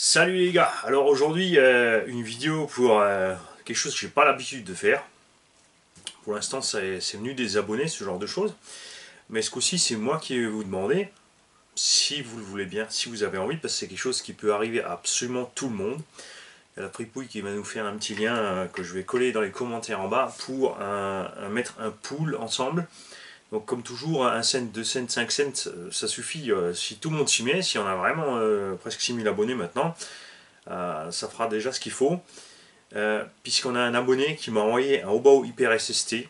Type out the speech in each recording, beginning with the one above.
Salut les gars, alors aujourd'hui une vidéo pour quelque chose que j'ai pas l'habitude de faire. Pour l'instant c'est venu des abonnés, ce genre de choses. Mais ce coup-ci c'est moi qui vais vous demander si vous le voulez bien, si vous avez envie, parce que c'est quelque chose qui peut arriver à absolument tout le monde. Il y a la Fripouille qui va nous faire un petit lien que je vais coller dans les commentaires en bas pour mettre un pool ensemble. Donc comme toujours, 1 cent, 2 cents, 5 cents, ça suffit si tout le monde s'y met, si on a vraiment presque 6000 abonnés maintenant. Ça fera déjà ce qu'il faut. Puisqu'on a un abonné qui m'a envoyé un Obao Hyper SST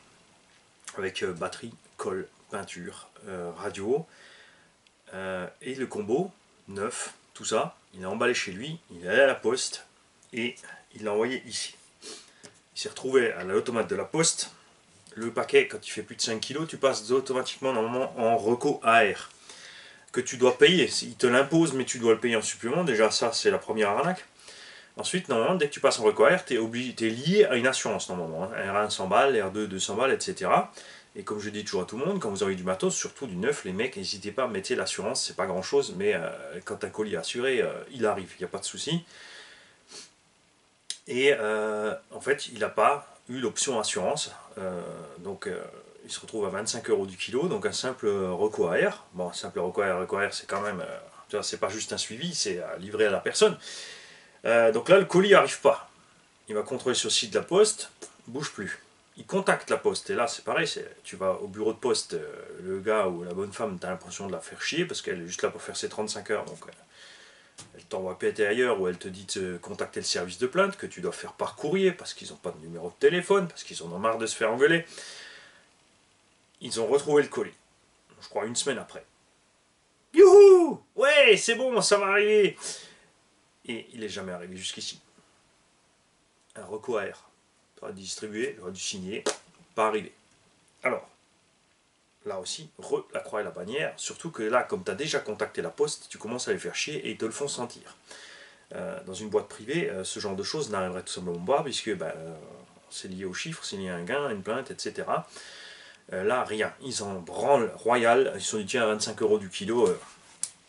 avec batterie, colle, peinture, radio et le combo neuf, tout ça. Il a emballé chez lui, il est allé à la poste et il l'a envoyé ici. Il s'est retrouvé à l'automate de la poste. Le paquet, quand il fait plus de 5 kg, tu passes automatiquement normalement en reco AR que tu dois payer. Il te l'impose, mais tu dois le payer en supplément. Déjà, ça, c'est la première arnaque. Ensuite, normalement, dès que tu passes en recouvert, tu es lié à une assurance normalement. Hein. R1 100 balles, R2 200 balles, etc. Et comme je dis toujours à tout le monde, quand vous avez du matos, surtout du neuf, les mecs, n'hésitez pas à mettre l'assurance, c'est pas grand chose, mais quand un colis est assuré, il arrive, il n'y a pas de souci. Et en fait, il n'a pas eu l'option assurance, donc il se retrouve à 25 € du kilo, donc un simple recours AR. Bon, un simple recours AR, c'est quand même, c'est pas juste un suivi, c'est livré à la personne. Donc là, le colis n'arrive pas. Il va contrôler sur le site de la poste, bouge plus. Il contacte la poste, et là c'est pareil, tu vas au bureau de poste, le gars ou la bonne femme, tu as l'impression de la faire chier, parce qu'elle est juste là pour faire ses 35 heures, donc elle t'envoie péter ailleurs, ou elle te dit de contacter le service de plainte, que tu dois faire par courrier, parce qu'ils n'ont pas de numéro de téléphone, parce qu'ils en ont marre de se faire engueuler. Ils ont retrouvé le colis, je crois une semaine après. Youhou! Ouais, c'est bon, ça va arriver! Et il n'est jamais arrivé jusqu'ici. Un recours AR. Tu aurais dû distribuer, tu aurais dû signer, pas arrivé. Alors, là aussi, la croix et la bannière, surtout que là, comme tu as déjà contacté la poste, tu commences à les faire chier et ils te le font sentir. Dans une boîte privée, ce genre de choses n'arriverait tout simplement pas, puisque c'est lié aux chiffres, c'est lié à un gain, à une plainte, etc. Là, rien. Ils en branlent royal, ils se sont dit, tiens, à 25 € du kilo,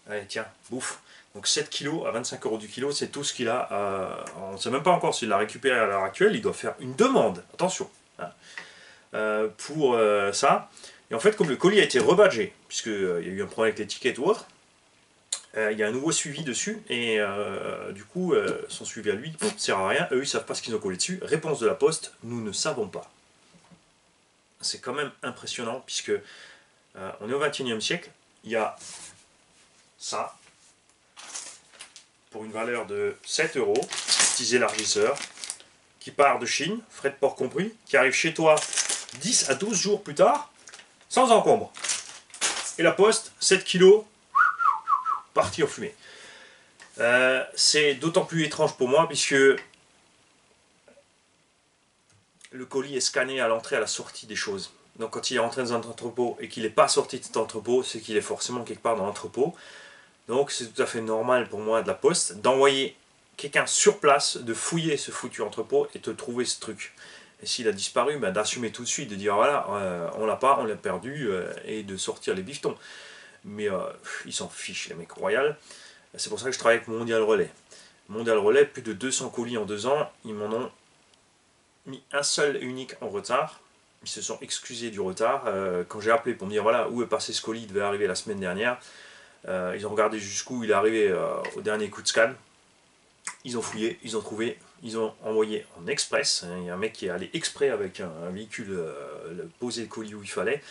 allez, tiens, bouffe. Donc 7 kilos à 25 € du kilo, c'est tout ce qu'il a. On ne sait même pas encore s'il l'a récupéré à l'heure actuelle. Il doit faire une demande, attention, hein, pour ça. Et en fait, comme le colis a été rebadgé, puisqu'il y a eu un problème avec l'étiquette ou autre, il y a un nouveau suivi dessus. Et du coup, son suivi à lui ne sert à rien. Eux, ils ne savent pas ce qu'ils ont collé dessus. Réponse de la poste, nous ne savons pas. C'est quand même impressionnant, puisque on est au XXIe siècle. Il y a ça, pour une valeur de 7 €, petits élargisseurs, qui part de Chine, frais de port compris, qui arrive chez toi 10 à 12 jours plus tard, sans encombre. Et la poste, 7 kilos, parti en fumée. C'est d'autant plus étrange pour moi, puisque le colis est scanné à l'entrée, à la sortie des choses. Donc quand il est rentré dans un entrepôt et qu'il n'est pas sorti de cet entrepôt, c'est qu'il est forcément quelque part dans l'entrepôt. Donc c'est tout à fait normal pour moi de la poste d'envoyer quelqu'un sur place, de fouiller ce foutu entrepôt et de trouver ce truc. Et s'il a disparu, d'assumer tout de suite, de dire voilà, on l'a pas, on l'a perdu, et de sortir les bifetons. Mais ils s'en fichent, les mecs royaux. C'est pour ça que je travaille avec Mondial Relais. Mondial Relais, plus de 200 colis en 2 ans, ils m'en ont mis un seul et unique en retard. Ils se sont excusés du retard. Quand j'ai appelé pour me dire voilà, où est passé ce colis, il devait arriver la semaine dernière. Ils ont regardé jusqu'où il est arrivé au dernier coup de scan. Ils ont fouillé, ils ont trouvé, ils ont envoyé en express. Il y a un mec qui est allé exprès avec un véhicule poser le colis où il fallait.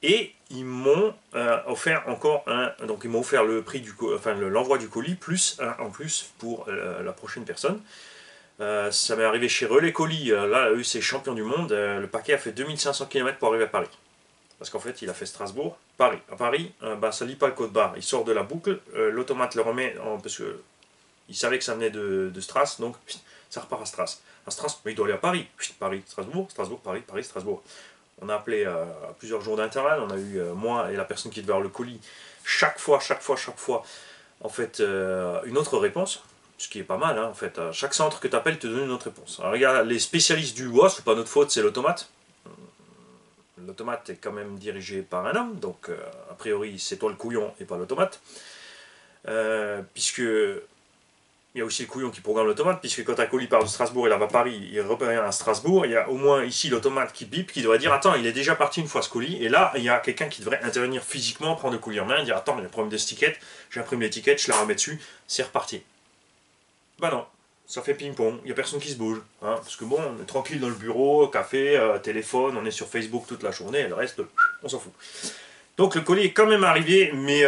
Et ils m'ont offert encore un. Donc ils m'ont offert le prix du enfin l'envoi du colis plus un en plus pour la prochaine personne. Ça m'est arrivé chez Relais Colis. Là, eux, c'est champion du monde. Le paquet a fait 2500 km pour arriver à Paris. Parce qu'en fait, il a fait Strasbourg, Paris. À Paris, ça ne lit pas le code barre. Il sort de la boucle, l'automate le remet, parce qu'il savait que ça venait de Stras, donc ça repart à Stras. À Stras, mais il doit aller à Paris. Paris, Strasbourg, Strasbourg, Paris, Paris, Strasbourg. On a appelé à plusieurs jours d'intervalle. On a eu, moi et la personne qui devait avoir le colis, chaque fois, en fait, une autre réponse. Ce qui est pas mal, hein, en fait. Chaque centre que tu appelles te donne une autre réponse. Alors, regarde, les spécialistes du bois, c'est pas notre faute, c'est l'automate. L'automate est quand même dirigé par un homme, donc a priori c'est toi le couillon et pas l'automate. Puisque il y a aussi le couillon qui programme l'automate, puisque quand un colis part de Strasbourg, il va à Paris, il repère à Strasbourg, il y a au moins ici l'automate qui bip, qui doit dire attends, il est déjà parti une fois ce colis, et là, il y a quelqu'un qui devrait intervenir physiquement, prendre le colis en main, dire attends, il y a un problème d'étiquette, j'imprime l'étiquette, je la remets dessus, c'est reparti. Bah non, ça fait ping-pong, il n'y a personne qui se bouge, hein, parce que bon, on est tranquille dans le bureau, café, téléphone, on est sur Facebook toute la journée, et le reste, on s'en fout. Donc le colis est quand même arrivé, mais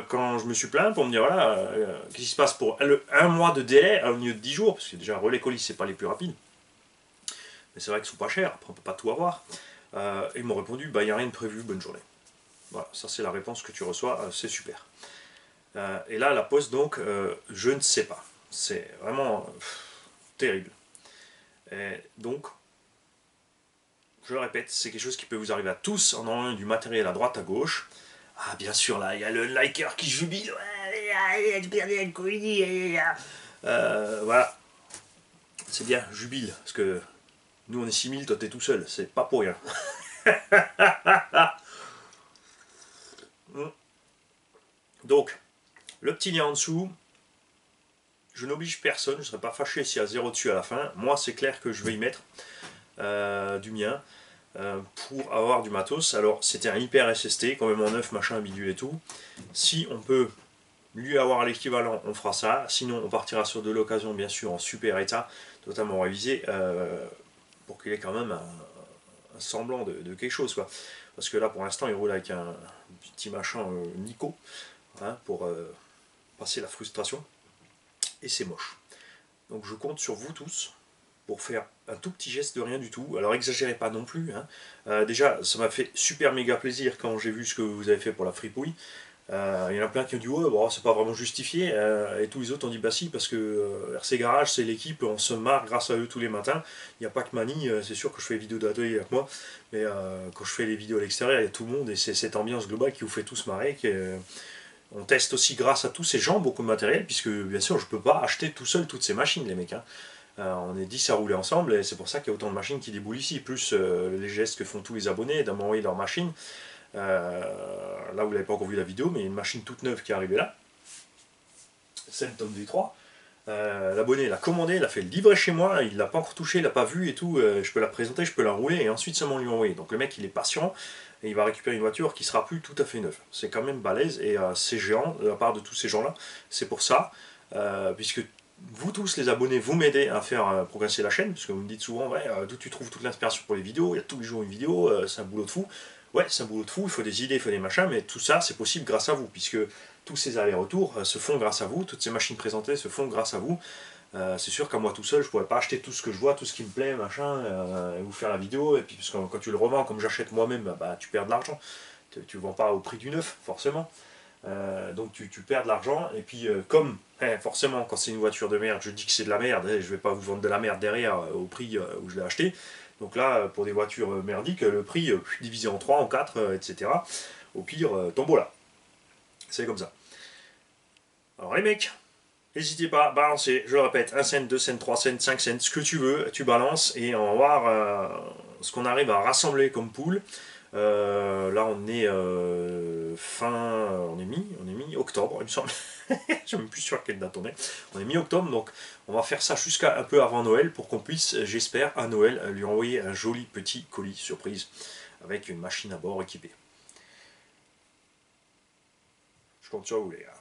quand je me suis plaint pour me dire voilà, qu'est-ce qui se passe pour un mois de délai au lieu de 10 jours, parce que déjà relais colis c'est pas les plus rapides, mais c'est vrai qu'ils sont pas chers, après on peut pas tout avoir. Ils m'ont répondu bah il n'y a rien de prévu, bonne journée. Voilà, ça c'est la réponse que tu reçois, c'est super. Et là la poste donc, je ne sais pas, c'est vraiment terrible. Et donc je le répète, c'est quelque chose qui peut vous arriver à tous en envoyant du matériel à droite à gauche. Ah, bien sûr, là, il y a le liker qui jubile. Ouais, tu perdais le colis. Voilà, c'est bien, jubile. Parce que nous, on est 6000, toi, t'es tout seul. C'est pas pour rien. Donc, le petit lien en dessous, je n'oblige personne. Je ne serai pas fâché s'il y a 0 dessus à la fin. Moi, c'est clair que je vais y mettre du mien. Pour avoir du matos. Alors c'était un hyper SST, quand même en neuf, machin, bidule et tout. Si on peut lui avoir l'équivalent, on fera ça. Sinon, on partira sur de l'occasion, bien sûr, en super état, totalement révisé, pour qu'il ait quand même un semblant de quelque chose, quoi. Parce que là, pour l'instant, il roule avec un petit machin Nico, hein, pour passer la frustration. Et c'est moche. Donc je compte sur vous tous pour faire un tout petit geste de rien du tout. Alors exagérez pas non plus. Hein. Déjà, ça m'a fait super méga plaisir quand j'ai vu ce que vous avez fait pour la fripouille. Il y en a plein qui ont dit ouais, bon, c'est pas vraiment justifié. Et tous les autres ont dit bah si, parce que RC Garage, c'est l'équipe, on se marre grâce à eux tous les matins. Il n'y a pas que Mani, c'est sûr que je fais les vidéos d'atelier avec moi, mais quand je fais les vidéos à l'extérieur, il y a tout le monde et c'est cette ambiance globale qui vous fait tous marrer. On teste aussi grâce à tous ces gens beaucoup de matériel, puisque bien sûr je peux pas acheter tout seul toutes ces machines, les mecs. Hein. On est 10 à rouler ensemble et c'est pour ça qu'il y a autant de machines qui déboulent ici, plus les gestes que font tous les abonnés de m'envoyer leur machine. Là vous n'avez pas encore vu la vidéo, mais il y a une machine toute neuve qui est arrivée là, Centum V3. L'abonné l'a commandé, il a fait le livret chez moi, il l'a pas encore touché, il l'a pas vu et tout, je peux la présenter, je peux la rouler et ensuite seulement lui envoyer. Donc le mec il est patient et il va récupérer une voiture qui sera plus tout à fait neuve. C'est quand même balèze et c'est géant de la part de tous ces gens là. C'est pour ça, puisque vous tous les abonnés, vous m'aidez à faire progresser la chaîne, parce que vous me dites souvent ouais, d'où tu trouves toute l'inspiration pour les vidéos, il y a tous les jours une vidéo, c'est un boulot de fou. Ouais, c'est un boulot de fou, il faut des idées, il faut des machins, mais tout ça c'est possible grâce à vous, puisque tous ces allers-retours se font grâce à vous, toutes ces machines présentées se font grâce à vous. C'est sûr qu'à moi tout seul, je pourrais pas acheter tout ce que je vois, tout ce qui me plaît, machin, et vous faire la vidéo, et puis parce que quand tu le revends comme j'achète moi-même, bah, tu perds de l'argent. Tu ne vends pas au prix du neuf, forcément. Donc tu perds de l'argent, et puis comme forcément quand c'est une voiture de merde, je dis que c'est de la merde, je vais pas vous vendre de la merde derrière au prix où je l'ai acheté. Donc là, pour des voitures merdiques, le prix divisé en 3, en 4, etc. Au pire, tombola. C'est comme ça. Alors les mecs, n'hésitez pas, balancez, je le répète, 1 cent, 2 cents, 3 cents, 5 cents, ce que tu veux, tu balances et on va voir ce qu'on arrive à rassembler comme pool. Là on est on est mi-octobre il me semble. Je ne suis même plus sûr quelle date on est. On est mi-octobre, donc on va faire ça jusqu'à un peu avant Noël pour qu'on puisse, j'espère, à Noël, lui envoyer un joli petit colis surprise avec une machine à bord équipée. Je compte sur vous les gars.